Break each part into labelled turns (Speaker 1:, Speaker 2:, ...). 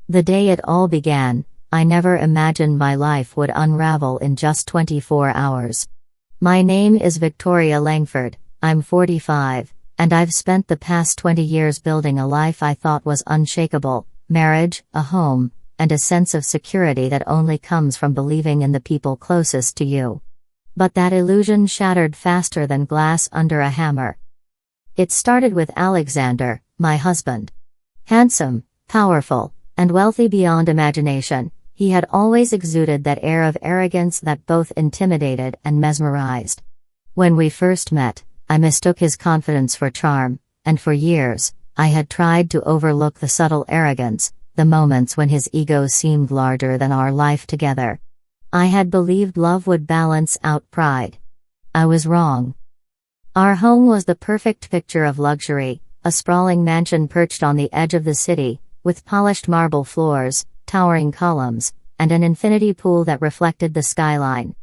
Speaker 1: The day it all began, I never imagined my life would unravel in just 24 hours. My name is Victoria Langford, I'm 45, and I've spent the past 20 years building a life I thought was unshakable: marriage, a home, and a sense of security that only comes from believing in the people closest to you. But that illusion shattered faster than glass under a hammer. It started with Alexander, my husband. Handsome, powerful, and wealthy beyond imagination, he had always exuded that air of arrogance that both intimidated and mesmerized. When we first met, I mistook his confidence for charm, and for years, I had tried to overlook the subtle arrogance, the moments when his ego seemed larger than our life together. I had believed love would balance out pride. I was wrong. Our home was the perfect picture of luxury, a sprawling mansion perched on the edge of the city, with polished marble floors, towering columns, and an infinity pool that reflected the skyline.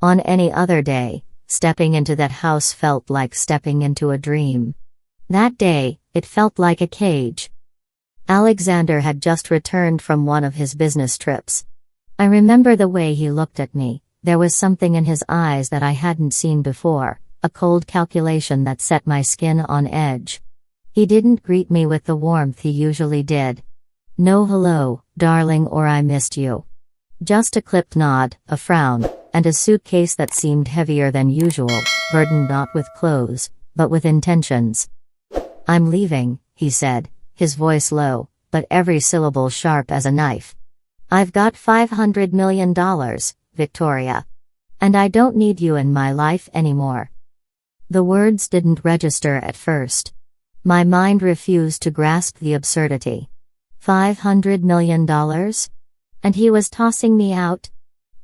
Speaker 1: On any other day, stepping into that house felt like stepping into a dream. That day, it felt like a cage. Alexander had just returned from one of his business trips. I remember the way he looked at me. There was something in his eyes that I hadn't seen before, a cold calculation that set my skin on edge. He didn't greet me with the warmth he usually did. No hello, darling, or I missed you. Just a clipped nod, a frown, and a suitcase that seemed heavier than usual, burdened not with clothes, but with intentions. I'm leaving, he said, his voice low, but every syllable sharp as a knife. I've got $500 million, Victoria. And I don't need you in my life anymore. The words didn't register at first. My mind refused to grasp the absurdity. $500 million? And he was tossing me out?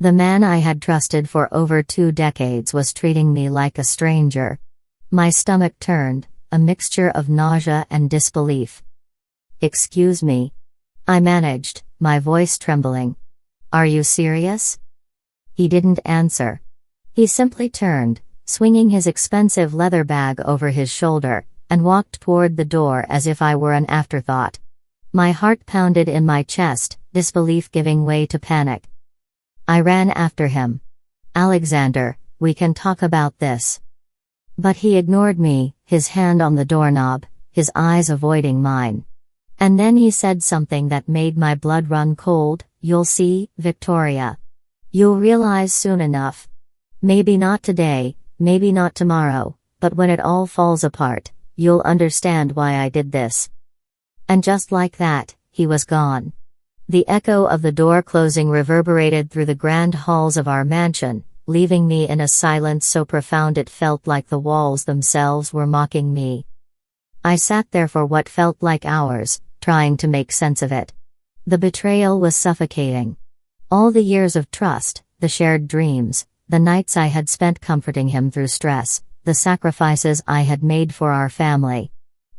Speaker 1: The man I had trusted for over 2 decades was treating me like a stranger. My stomach turned, a mixture of nausea and disbelief. Excuse me. I managed, my voice trembling. Are you serious? He didn't answer. He simply turned, swinging his expensive leather bag over his shoulder, and walked toward the door as if I were an afterthought. My heart pounded in my chest, disbelief giving way to panic. I ran after him. Alexander, we can talk about this. But he ignored me, his hand on the doorknob, his eyes avoiding mine. And then he said something that made my blood run cold. You'll see, Victoria. You'll realize soon enough. Maybe not today, maybe not tomorrow, but when it all falls apart, you'll understand why I did this. And just like that, he was gone. The echo of the door closing reverberated through the grand halls of our mansion, leaving me in a silence so profound it felt like the walls themselves were mocking me. I sat there for what felt like hours, trying to make sense of it. The betrayal was suffocating. All the years of trust, the shared dreams, the nights I had spent comforting him through stress, the sacrifices I had made for our family.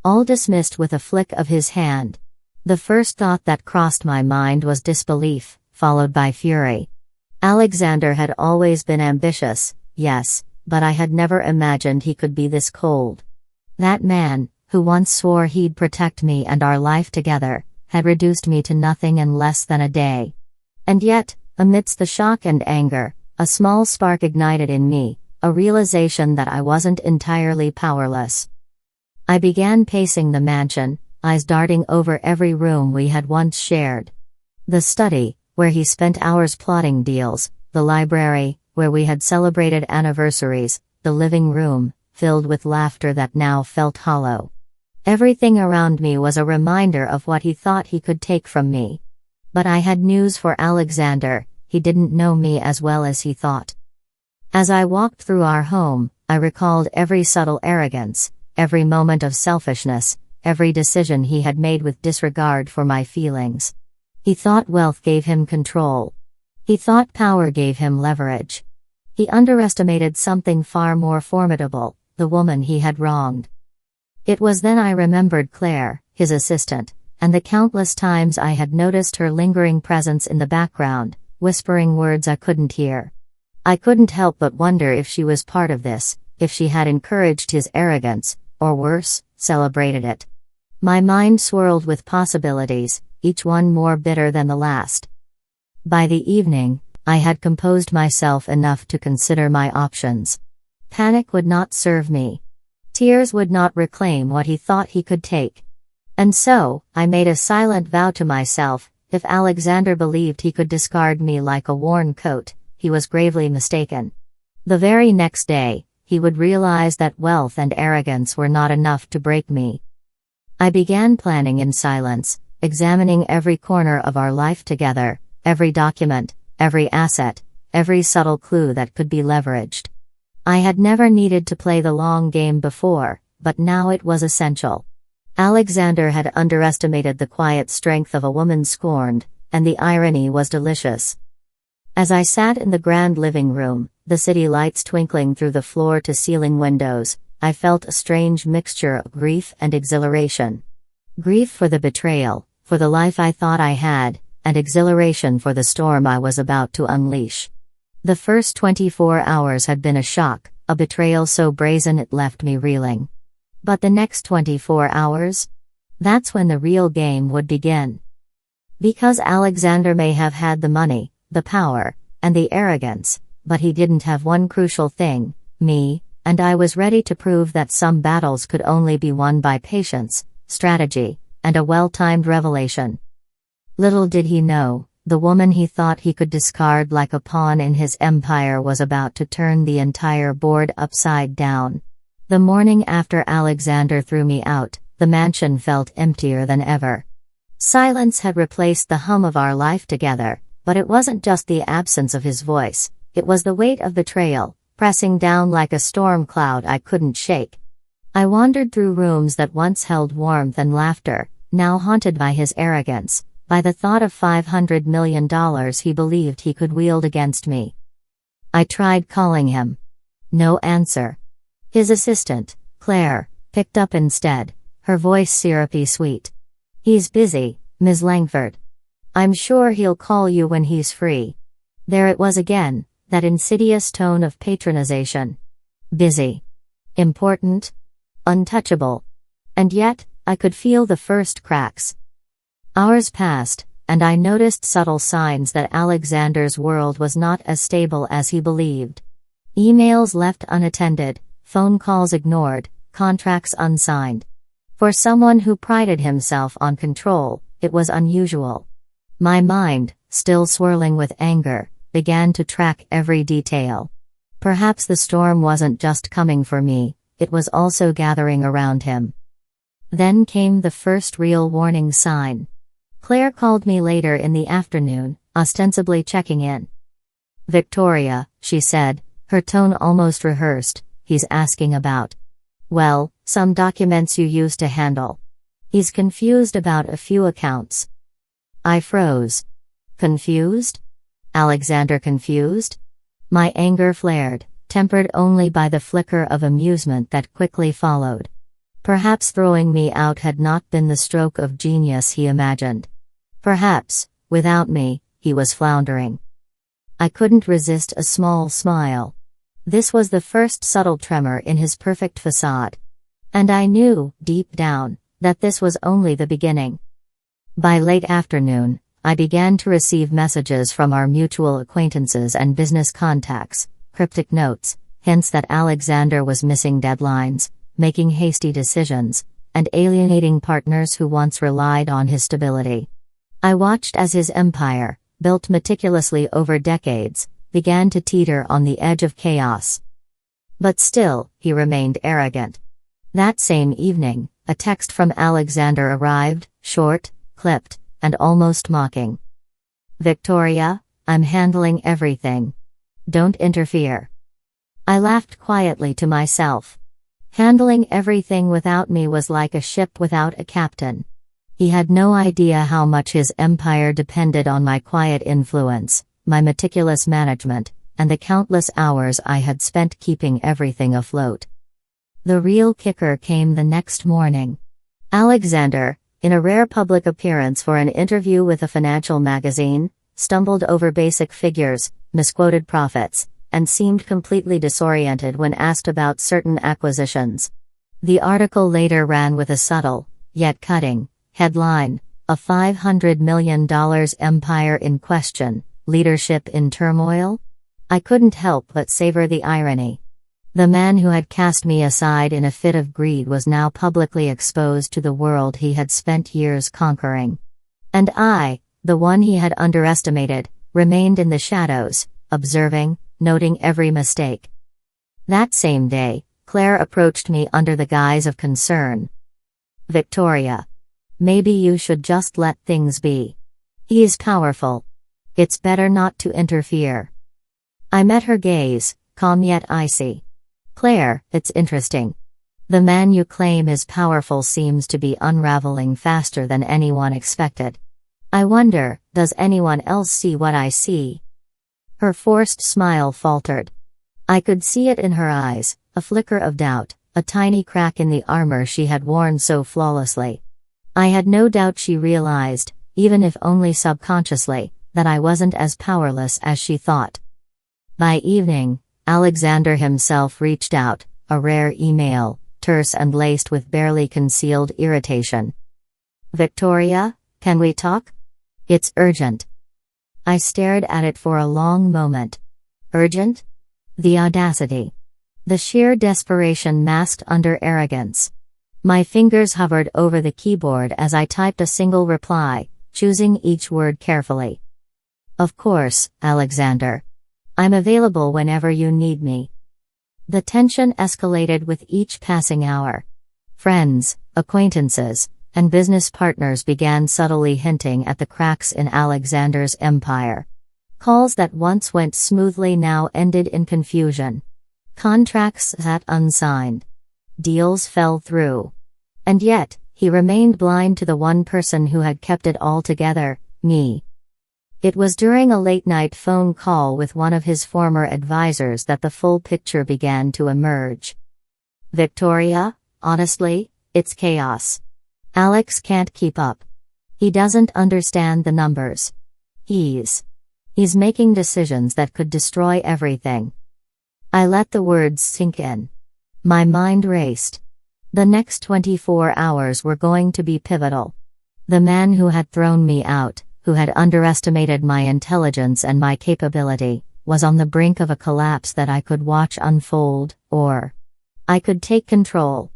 Speaker 1: All dismissed with a flick of his hand. The first thought that crossed my mind was disbelief, followed by fury. Alexander had always been ambitious, yes, but I had never imagined he could be this cold. That man, who once swore he'd protect me and our life together, had reduced me to nothing in less than a day. And yet, amidst the shock and anger, a small spark ignited in me, a realization that I wasn't entirely powerless. I began pacing the mansion, eyes darting over every room we had once shared. The study, where he spent hours plotting deals, the library, where we had celebrated anniversaries, the living room, filled with laughter that now felt hollow. Everything around me was a reminder of what he thought he could take from me. But I had news for Alexander, he didn't know me as well as he thought. As I walked through our home, I recalled every subtle arrogance, every moment of selfishness, every decision he had made with disregard for my feelings. He thought wealth gave him control. He thought power gave him leverage. He underestimated something far more formidable, the woman he had wronged. It was then I remembered Claire, his assistant, and the countless times I had noticed her lingering presence in the background, whispering words I couldn't hear. I couldn't help but wonder if she was part of this, if she had encouraged his arrogance, or worse, celebrated it. My mind swirled with possibilities, each one more bitter than the last. By the evening, I had composed myself enough to consider my options. Panic would not serve me. Tears would not reclaim what he thought he could take. And so, I made a silent vow to myself: if Alexander believed he could discard me like a worn coat, he was gravely mistaken. The very next day, he would realize that wealth and arrogance were not enough to break me. I began planning in silence, examining every corner of our life together, every document, every asset, every subtle clue that could be leveraged. I had never needed to play the long game before, but now it was essential. Alexander had underestimated the quiet strength of a woman scorned, and the irony was delicious. As I sat in the grand living room, the city lights twinkling through the floor-to-ceiling windows, I felt a strange mixture of grief and exhilaration. Grief for the betrayal, for the life I thought I had, and exhilaration for the storm I was about to unleash. The first 24 hours had been a shock, a betrayal so brazen it left me reeling. But the next 24 hours? That's when the real game would begin. Because Alexander may have had the money, the power, and the arrogance, but he didn't have one crucial thing: me, and I was ready to prove that some battles could only be won by patience, strategy, and a well-timed revelation. Little did he know, the woman he thought he could discard like a pawn in his empire was about to turn the entire board upside down. The morning after Alexander threw me out, the mansion felt emptier than ever. Silence had replaced the hum of our life together, but it wasn't just the absence of his voice, it was the weight of betrayal, pressing down like a storm cloud I couldn't shake. I wandered through rooms that once held warmth and laughter, now haunted by his arrogance, by the thought of $500 million he believed he could wield against me. I tried calling him. No answer. His assistant, Claire, picked up instead, her voice syrupy sweet. "He's busy, Ms. Langford. I'm sure he'll call you when he's free." There it was again, that insidious tone of patronization. Busy. Important. Untouchable. And yet, I could feel the first cracks. Hours passed, and I noticed subtle signs that Alexander's world was not as stable as he believed. Emails left unattended, phone calls ignored, contracts unsigned. For someone who prided himself on control, it was unusual. My mind, still swirling with anger, began to track every detail. Perhaps the storm wasn't just coming for me, it was also gathering around him. Then came the first real warning sign. Claire called me later in the afternoon, ostensibly checking in. "Victoria," she said, her tone almost rehearsed, "he's asking about, well, some documents you used to handle. He's confused about a few accounts." I froze. Confused? Alexander confused? My anger flared, tempered only by the flicker of amusement that quickly followed. Perhaps throwing me out had not been the stroke of genius he imagined. Perhaps, without me, he was floundering. I couldn't resist a small smile. This was the first subtle tremor in his perfect facade. And I knew, deep down, that this was only the beginning. By late afternoon, I began to receive messages from our mutual acquaintances and business contacts, cryptic notes, hints that Alexander was missing deadlines, making hasty decisions, and alienating partners who once relied on his stability. I watched as his empire, built meticulously over decades, began to teeter on the edge of chaos. But still, he remained arrogant. That same evening, a text from Alexander arrived, short, clipped, and almost mocking. "Victoria, I'm handling everything. Don't interfere." I laughed quietly to myself. Handling everything without me was like a ship without a captain. He had no idea how much his empire depended on my quiet influence, my meticulous management, and the countless hours I had spent keeping everything afloat. The real kicker came the next morning. Alexander, in a rare public appearance for an interview with a financial magazine, stumbled over basic figures, misquoted profits, and seemed completely disoriented when asked about certain acquisitions. The article later ran with a subtle, yet cutting, headline: A $500 million empire in question, leadership in turmoil? I couldn't help but savor the irony. The man who had cast me aside in a fit of greed was now publicly exposed to the world he had spent years conquering. And I, the one he had underestimated, remained in the shadows, observing, noting every mistake. That same day, Claire approached me under the guise of concern. "Victoria. Maybe you should just let things be. He's powerful. It's better not to interfere." I met her gaze, calm yet icy. "Claire, it's interesting. The man you claim is powerful seems to be unraveling faster than anyone expected. I wonder, does anyone else see what I see?" Her forced smile faltered. I could see it in her eyes, a flicker of doubt, a tiny crack in the armor she had worn so flawlessly. I had no doubt she realized, even if only subconsciously, that I wasn't as powerless as she thought. By evening, Alexander himself reached out, a rare email, terse and laced with barely concealed irritation. "Victoria, can we talk? It's urgent." I stared at it for a long moment. Urgent? The audacity. The sheer desperation masked under arrogance. My fingers hovered over the keyboard as I typed a single reply, choosing each word carefully. "Of course, Alexander. I'm available whenever you need me." The tension escalated with each passing hour. Friends, acquaintances, and business partners began subtly hinting at the cracks in Alexander's empire. Calls that once went smoothly now ended in confusion. Contracts sat unsigned. Deals fell through. And yet, he remained blind to the one person who had kept it all together, me. It was during a late-night phone call with one of his former advisors that the full picture began to emerge. "Victoria, honestly, it's chaos. Alex can't keep up. He doesn't understand the numbers. He's making decisions that could destroy everything." I let the words sink in. My mind raced. The next 24 hours were going to be pivotal. The man who had thrown me out, who had underestimated my intelligence and my capability, was on the brink of a collapse that I could watch unfold, or I could take control.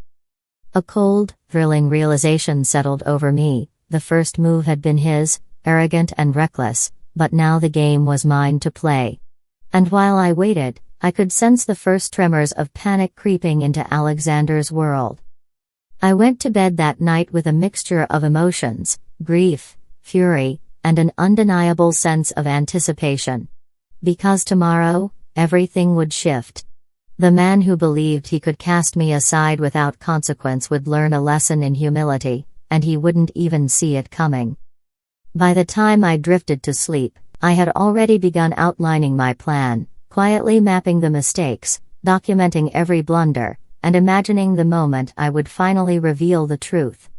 Speaker 1: A cold, thrilling realization settled over me. The first move had been his, arrogant and reckless, but now the game was mine to play. And while I waited, I could sense the first tremors of panic creeping into Alexander's world. I went to bed that night with a mixture of emotions, grief, fury, and an undeniable sense of anticipation. Because tomorrow, everything would shift. The man who believed he could cast me aside without consequence would learn a lesson in humility, and he wouldn't even see it coming. By the time I drifted to sleep, I had already begun outlining my plan, quietly mapping the mistakes, documenting every blunder, and imagining the moment I would finally reveal the truth.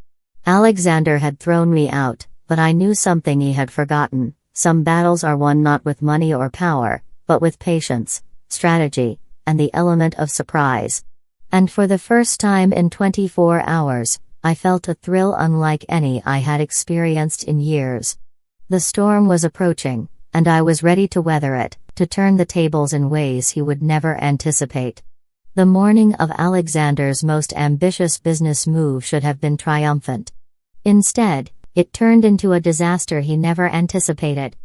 Speaker 1: Alexander had thrown me out, but I knew something he had forgotten. Some battles are won not with money or power, but with patience, strategy, and the element of surprise. And for the first time in 24 hours, I felt a thrill unlike any I had experienced in years. The storm was approaching, and I was ready to weather it, to turn the tables in ways he would never anticipate. The morning of Alexander's most ambitious business move should have been triumphant. Instead, it turned into a disaster he never anticipated.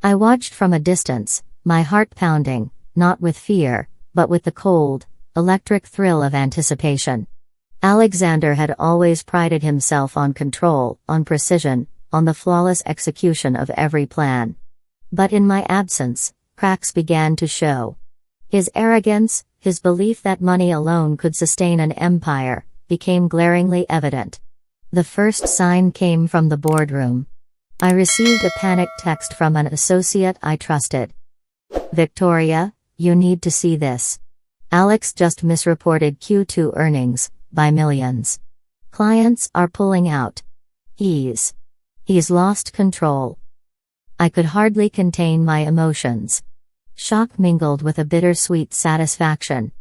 Speaker 1: I watched from a distance, my heart pounding, not with fear, but with the cold, electric thrill of anticipation. Alexander had always prided himself on control, on precision, on the flawless execution of every plan. But in my absence, cracks began to show. His arrogance, his belief that money alone could sustain an empire, became glaringly evident. The first sign came from the boardroom. I received a panicked text from an associate I trusted. "Victoria, you need to see this. Alex just misreported Q2 earnings, by millions. Clients are pulling out. He's lost control." I could hardly contain my emotions. Shock mingled with a bittersweet satisfaction.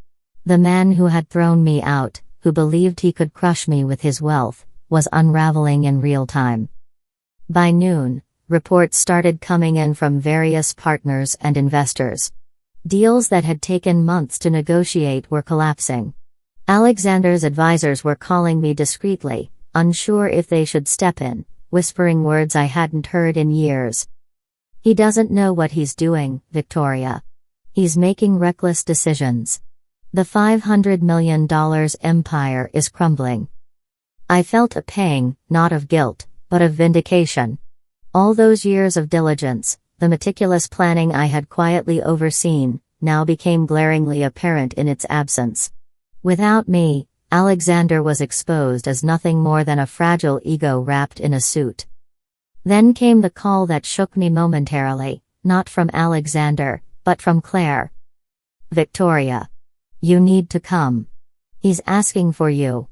Speaker 1: The man who had thrown me out, who believed he could crush me with his wealth, was unraveling in real time. By noon, reports started coming in from various partners and investors. Deals that had taken months to negotiate were collapsing. Alexander's advisors were calling me discreetly, unsure if they should step in, whispering words I hadn't heard in years. "He doesn't know what he's doing, Victoria. He's making reckless decisions. The $500 million empire is crumbling." I felt a pang, not of guilt, but of vindication. All those years of diligence, the meticulous planning I had quietly overseen, now became glaringly apparent in its absence. Without me, Alexander was exposed as nothing more than a fragile ego wrapped in a suit. Then came the call that shook me momentarily, not from Alexander, but from Claire. "Victoria. You need to come. He's asking for you.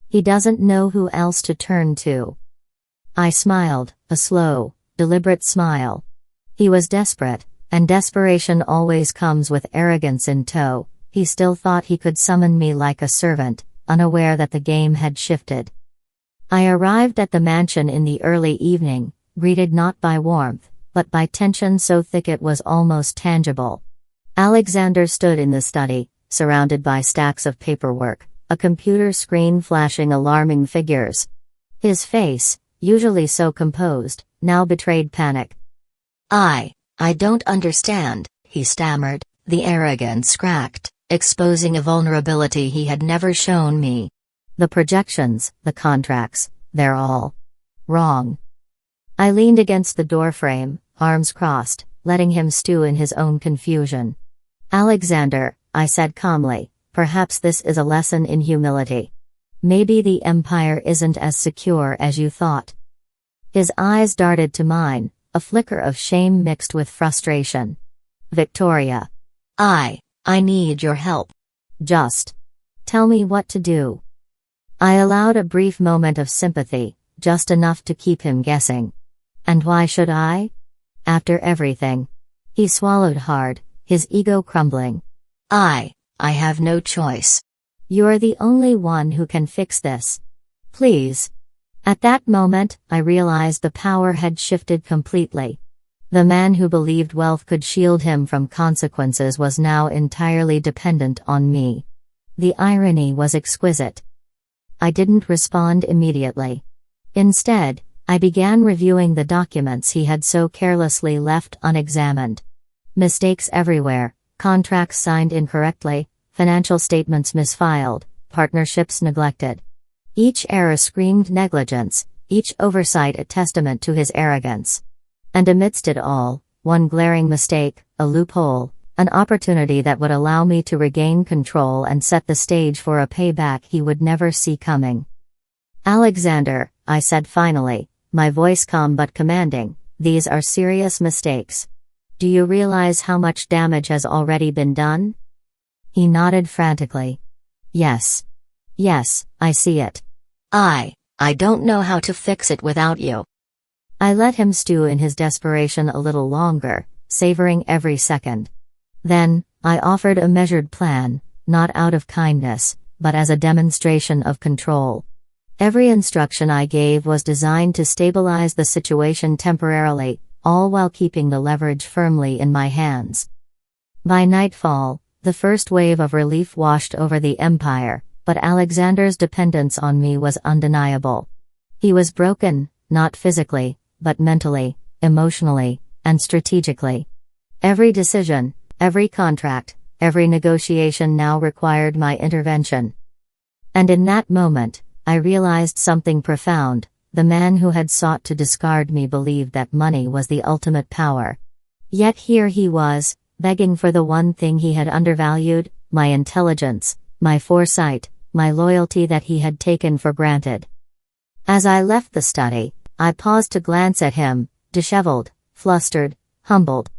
Speaker 1: He doesn't know who else to turn to." I smiled, a slow, deliberate smile. He was desperate, and desperation always comes with arrogance in tow. He still thought he could summon me like a servant, unaware that the game had shifted. I arrived at the mansion in the early evening, greeted not by warmth, but by tension so thick it was almost tangible. Alexander stood in the study, surrounded by stacks of paperwork, a computer screen flashing alarming figures. His face, usually so composed, now betrayed panic. I don't understand," he stammered, the arrogance cracked, exposing a vulnerability he had never shown me. "The projections, the contracts, they're all wrong." I leaned against the doorframe, arms crossed, letting him stew in his own confusion. "Alexander," I said calmly, "perhaps this is a lesson in humility. Maybe the empire isn't as secure as you thought." His eyes darted to mine, a flicker of shame mixed with frustration. "Victoria. I need your help. Just tell me what to do." I allowed a brief moment of sympathy, just enough to keep him guessing. "And why should I? After everything." He swallowed hard, his ego crumbling. I have no choice. You're the only one who can fix this. Please." At that moment, I realized the power had shifted completely. The man who believed wealth could shield him from consequences was now entirely dependent on me. The irony was exquisite. I didn't respond immediately. Instead, I began reviewing the documents he had so carelessly left unexamined. Mistakes everywhere, contracts signed incorrectly, financial statements misfiled, partnerships neglected. Each error screamed negligence, each oversight a testament to his arrogance. And amidst it all, one glaring mistake, a loophole, an opportunity that would allow me to regain control and set the stage for a payback he would never see coming. "Alexander," I said finally, my voice calm but commanding, "these are serious mistakes. Do you realize how much damage has already been done?" He nodded frantically. Yes, I see it. I don't know how to fix it without you." I let him stew in his desperation a little longer, savoring every second. Then, I offered a measured plan, not out of kindness, but as a demonstration of control. Every instruction I gave was designed to stabilize the situation temporarily, all while keeping the leverage firmly in my hands. By nightfall, the first wave of relief washed over the empire, but Alexander's dependence on me was undeniable. He was broken, not physically, but mentally, emotionally, and strategically. Every decision, every contract, every negotiation now required my intervention. And in that moment, I realized something profound. The man who had sought to discard me believed that money was the ultimate power. Yet here he was, begging for the one thing he had undervalued, my intelligence, my foresight, my loyalty that he had taken for granted. As I left the study, I paused to glance at him, disheveled, flustered, humbled.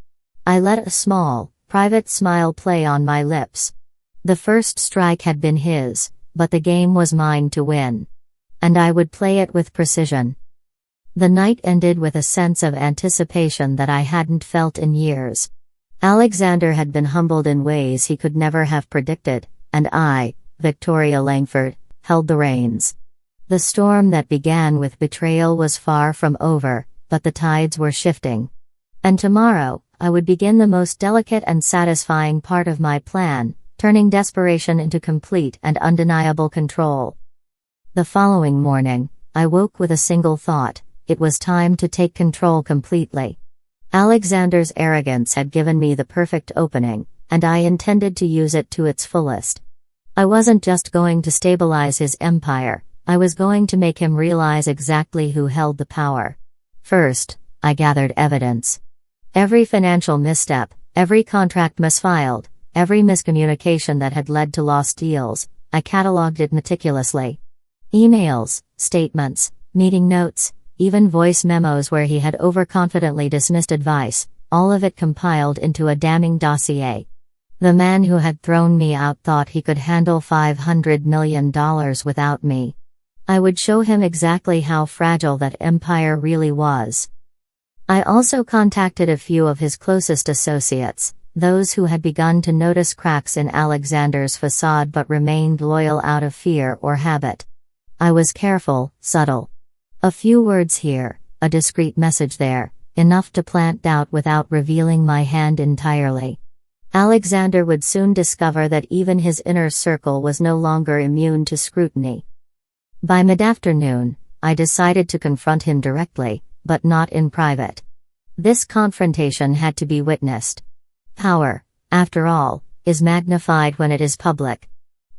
Speaker 1: I let a small, private smile play on my lips. The first strike had been his, but the game was mine to win. And I would play it with precision. The night ended with a sense of anticipation that I hadn't felt in years. Alexander had been humbled in ways he could never have predicted, and I, Victoria Langford, held the reins. The storm that began with betrayal was far from over, but the tides were shifting. And tomorrow, I would begin the most delicate and satisfying part of my plan, turning desperation into complete and undeniable control. The following morning, I woke with a single thought: it was time to take control completely. Alexander's arrogance had given me the perfect opening, and I intended to use it to its fullest. I wasn't just going to stabilize his empire, I was going to make him realize exactly who held the power. First, I gathered evidence. Every financial misstep, every contract misfiled, every miscommunication that had led to lost deals, I cataloged it meticulously. Emails, statements, meeting notes, even voice memos where he had overconfidently dismissed advice, all of it compiled into a damning dossier. The man who had thrown me out thought he could handle $500 million without me. I would show him exactly how fragile that empire really was. I also contacted a few of his closest associates, those who had begun to notice cracks in Alexander's facade but remained loyal out of fear or habit. I was careful, subtle. A few words here, a discreet message there, enough to plant doubt without revealing my hand entirely. Alexander would soon discover that even his inner circle was no longer immune to scrutiny. By mid-afternoon, I decided to confront him directly, but not in private. This confrontation had to be witnessed. Power, after all, is magnified when it is public.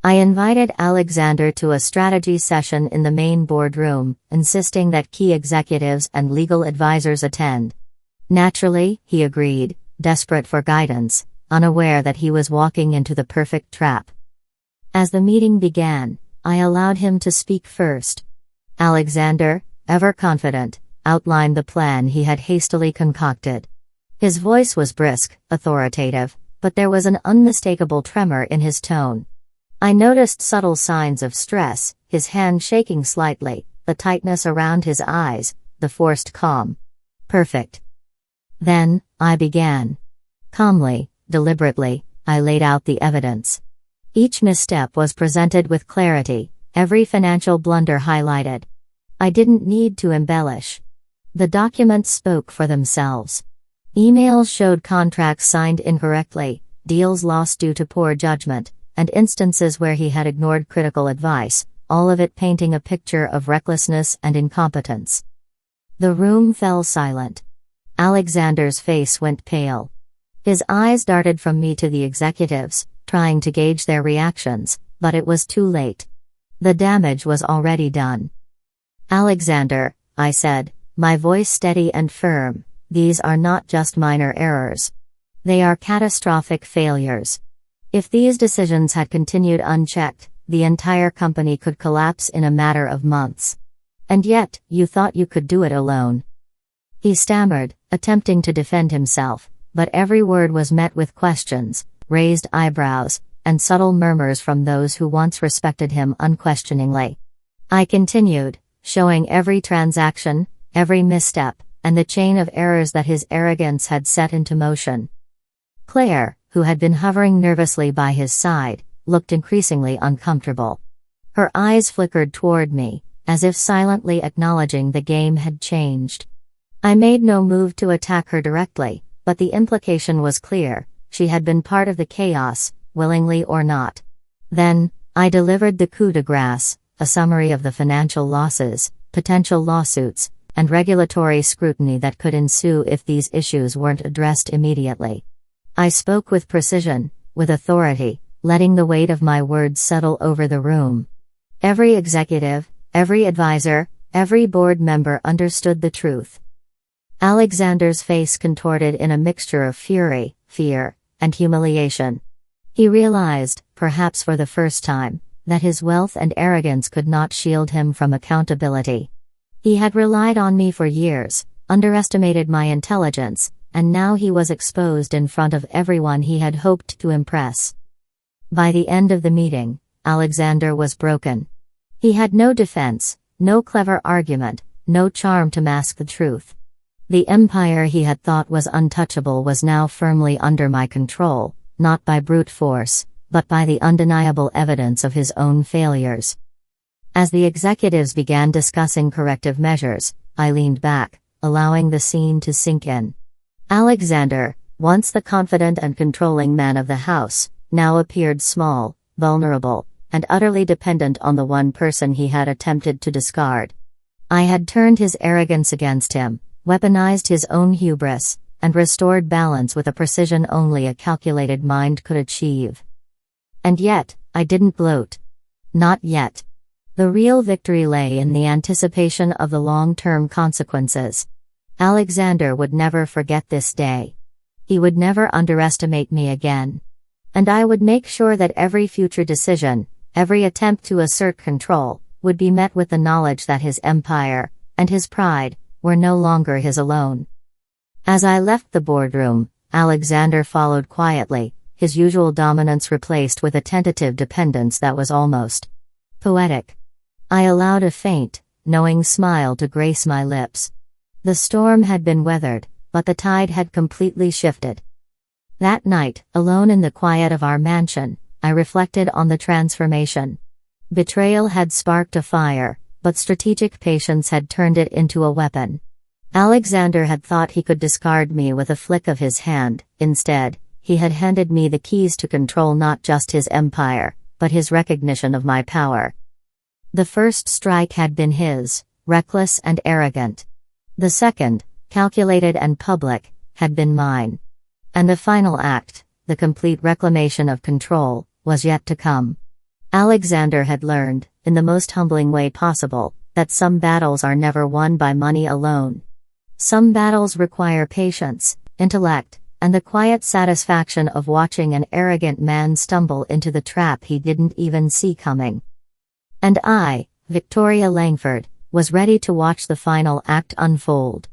Speaker 1: I invited Alexander to a strategy session in the main boardroom, insisting that key executives and legal advisors attend. Naturally, he agreed, desperate for guidance, unaware that he was walking into the perfect trap. As the meeting began, I allowed him to speak first. Alexander, ever confident, outlined the plan he had hastily concocted. His voice was brisk, authoritative, but there was an unmistakable tremor in his tone. I noticed subtle signs of stress, his hand shaking slightly, the tightness around his eyes, the forced calm. Perfect. Then, I began. Calmly, deliberately, I laid out the evidence. Each misstep was presented with clarity, every financial blunder highlighted. I didn't need to embellish. The documents spoke for themselves. Emails showed contracts signed incorrectly, deals lost due to poor judgment, and instances where he had ignored critical advice, all of it painting a picture of recklessness and incompetence. The room fell silent. Alexander's face went pale. His eyes darted from me to the executives, trying to gauge their reactions, but it was too late. The damage was already done. Alexander, I said, my voice steady and firm, these are not just minor errors. They are catastrophic failures. If these decisions had continued unchecked, the entire company could collapse in a matter of months. And yet, you thought you could do it alone. He stammered, attempting to defend himself, but every word was met with questions, raised eyebrows, and subtle murmurs from those who once respected him unquestioningly. I continued, showing every transaction, every misstep, and the chain of errors that his arrogance had set into motion. Claire, who had been hovering nervously by his side, looked increasingly uncomfortable. Her eyes flickered toward me, as if silently acknowledging the game had changed. I made no move to attack her directly, but the implication was clear: she had been part of the chaos, willingly or not. Then, I delivered the coup de grace, a summary of the financial losses, potential lawsuits, and regulatory scrutiny that could ensue if these issues weren't addressed immediately. I spoke with precision, with authority, letting the weight of my words settle over the room. Every executive, every advisor, every board member understood the truth. Alexander's face contorted in a mixture of fury, fear, and humiliation. He realized, perhaps for the first time, that his wealth and arrogance could not shield him from accountability. He had relied on me for years, underestimated my intelligence, and now he was exposed in front of everyone he had hoped to impress. By the end of the meeting, Alexander was broken. He had no defense, no clever argument, no charm to mask the truth. The empire he had thought was untouchable was now firmly under my control, not by brute force, but by the undeniable evidence of his own failures. As the executives began discussing corrective measures, I leaned back, allowing the scene to sink in. Alexander, once the confident and controlling man of the house, now appeared small, vulnerable, and utterly dependent on the one person he had attempted to discard. I had turned his arrogance against him, weaponized his own hubris, and restored balance with a precision only a calculated mind could achieve. And yet, I didn't gloat. Not yet. The real victory lay in the anticipation of the long-term consequences. Alexander would never forget this day. He would never underestimate me again. And I would make sure that every future decision, every attempt to assert control, would be met with the knowledge that his empire, and his pride, were no longer his alone. As I left the boardroom, Alexander followed quietly, his usual dominance replaced with a tentative dependence that was almost poetic. I allowed a faint, knowing smile to grace my lips. The storm had been weathered, but the tide had completely shifted. That night, alone in the quiet of our mansion, I reflected on the transformation. Betrayal had sparked a fire, but strategic patience had turned it into a weapon. Alexander had thought he could discard me with a flick of his hand. Instead, he had handed me the keys to control not just his empire, but his recognition of my power. The first strike had been his, reckless and arrogant. The second, calculated and public, had been mine. And the final act, the complete reclamation of control, was yet to come. Alexander had learned, in the most humbling way possible, that some battles are never won by money alone. Some battles require patience, intellect, and the quiet satisfaction of watching an arrogant man stumble into the trap he didn't even see coming. And I, Victoria Langford, was ready to watch the final act unfold.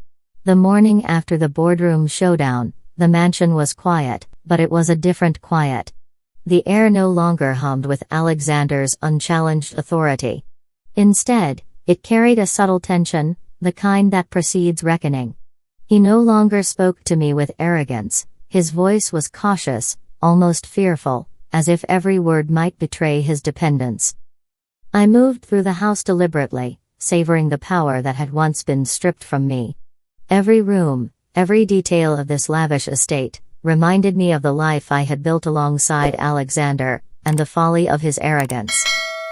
Speaker 1: The morning after the boardroom showdown, the mansion was quiet, but it was a different quiet. The air no longer hummed with Alexander's unchallenged authority. Instead, it carried a subtle tension, the kind that precedes reckoning. He no longer spoke to me with arrogance, his voice was cautious, almost fearful, as if every word might betray his dependence. I moved through the house deliberately, savoring the power that had once been stripped from me. Every room, every detail of this lavish estate, reminded me of the life I had built alongside Alexander, and the folly of his arrogance.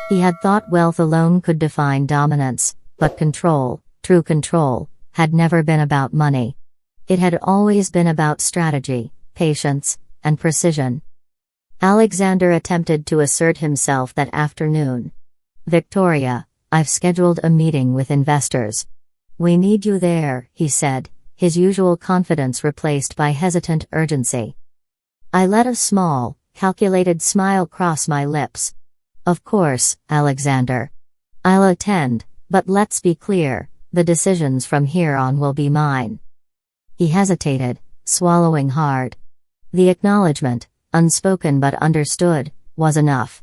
Speaker 1: He had thought wealth alone could define dominance, but control, true control, had never been about money. It had always been about strategy, patience, and precision. Alexander attempted to assert himself that afternoon. "Victoria, I've scheduled a meeting with investors. We need you there," he said, his usual confidence replaced by hesitant urgency. I let a small, calculated smile cross my lips. "Of course, Alexander. I'll attend, but let's be clear, the decisions from here on will be mine." He hesitated, swallowing hard. The acknowledgement, unspoken but understood, was enough.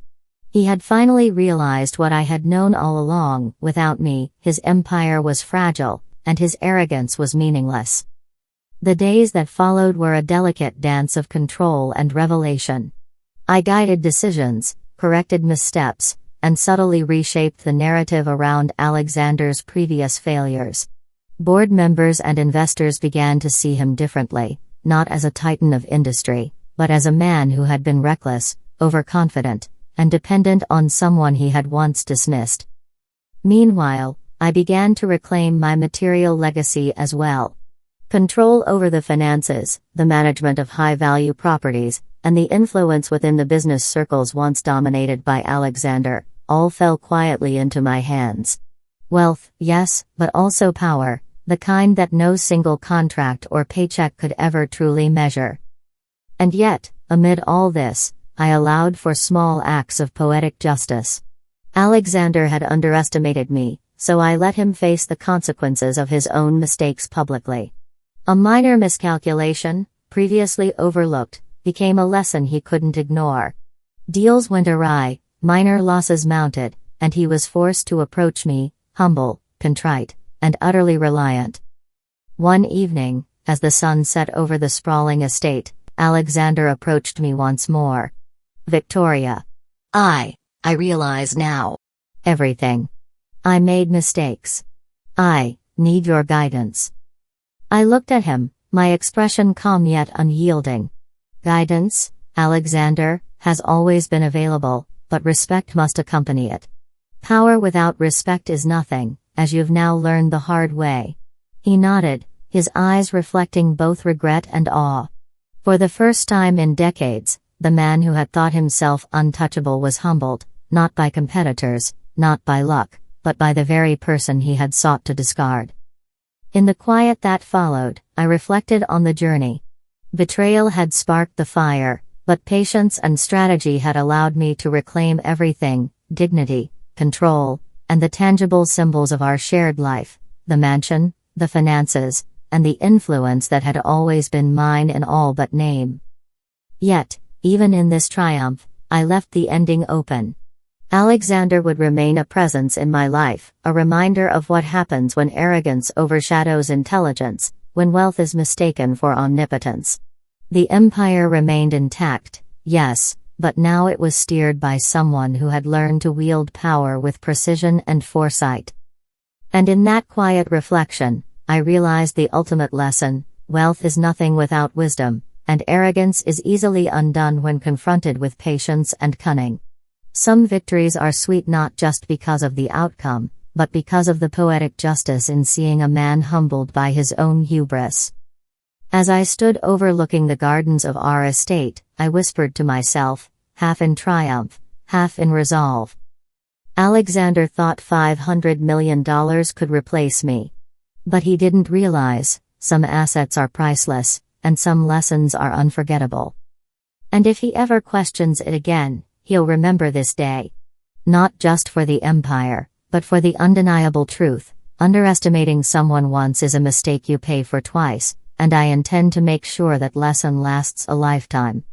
Speaker 1: He had finally realized what I had known all along: without me, his empire was fragile, and his arrogance was meaningless. The days that followed were a delicate dance of control and revelation. I guided decisions, corrected missteps, and subtly reshaped the narrative around Alexander's previous failures. Board members and investors began to see him differently, not as a titan of industry, but as a man who had been reckless, overconfident, and dependent on someone he had once dismissed. Meanwhile, I began to reclaim my material legacy as well. Control over the finances, the management of high-value properties, and the influence within the business circles once dominated by Alexander, all fell quietly into my hands. Wealth, yes, but also power, the kind that no single contract or paycheck could ever truly measure. And yet, amid all this, I allowed for small acts of poetic justice. Alexander had underestimated me, so I let him face the consequences of his own mistakes publicly. A minor miscalculation, previously overlooked, became a lesson he couldn't ignore. Deals went awry, minor losses mounted, and he was forced to approach me, humble, contrite, and utterly reliant. One evening, as the sun set over the sprawling estate, Alexander approached me once more. "Victoria. I realize now. Everything. I made mistakes. I need your guidance." I looked at him, my expression calm yet unyielding. Guidance, Alexander, has always been available, but respect must accompany it. Power without respect is nothing, as you've now learned the hard way. He nodded, his eyes reflecting both regret and awe. For the first time in decades, the man who had thought himself untouchable was humbled, not by competitors, not by luck, but by the very person he had sought to discard. In the quiet that followed, I reflected on the journey. Betrayal had sparked the fire, but patience and strategy had allowed me to reclaim everything: dignity, control, and the tangible symbols of our shared life, the mansion, the finances, and the influence that had always been mine in all but name. Yet, even in this triumph, I left the ending open. Alexander would remain a presence in my life, a reminder of what happens when arrogance overshadows intelligence, when wealth is mistaken for omnipotence. The empire remained intact, yes, but now it was steered by someone who had learned to wield power with precision and foresight. And in that quiet reflection, I realized the ultimate lesson: wealth is nothing without wisdom, and arrogance is easily undone when confronted with patience and cunning. Some victories are sweet not just because of the outcome, but because of the poetic justice in seeing a man humbled by his own hubris. As I stood overlooking the gardens of our estate, I whispered to myself, half in triumph, half in resolve. Alexander thought $500 million could replace me. But he didn't realize, some assets are priceless, and some lessons are unforgettable. And if he ever questions it again, he'll remember this day. Not just for the empire, but for the undeniable truth: underestimating someone once is a mistake you pay for twice, and I intend to make sure that lesson lasts a lifetime.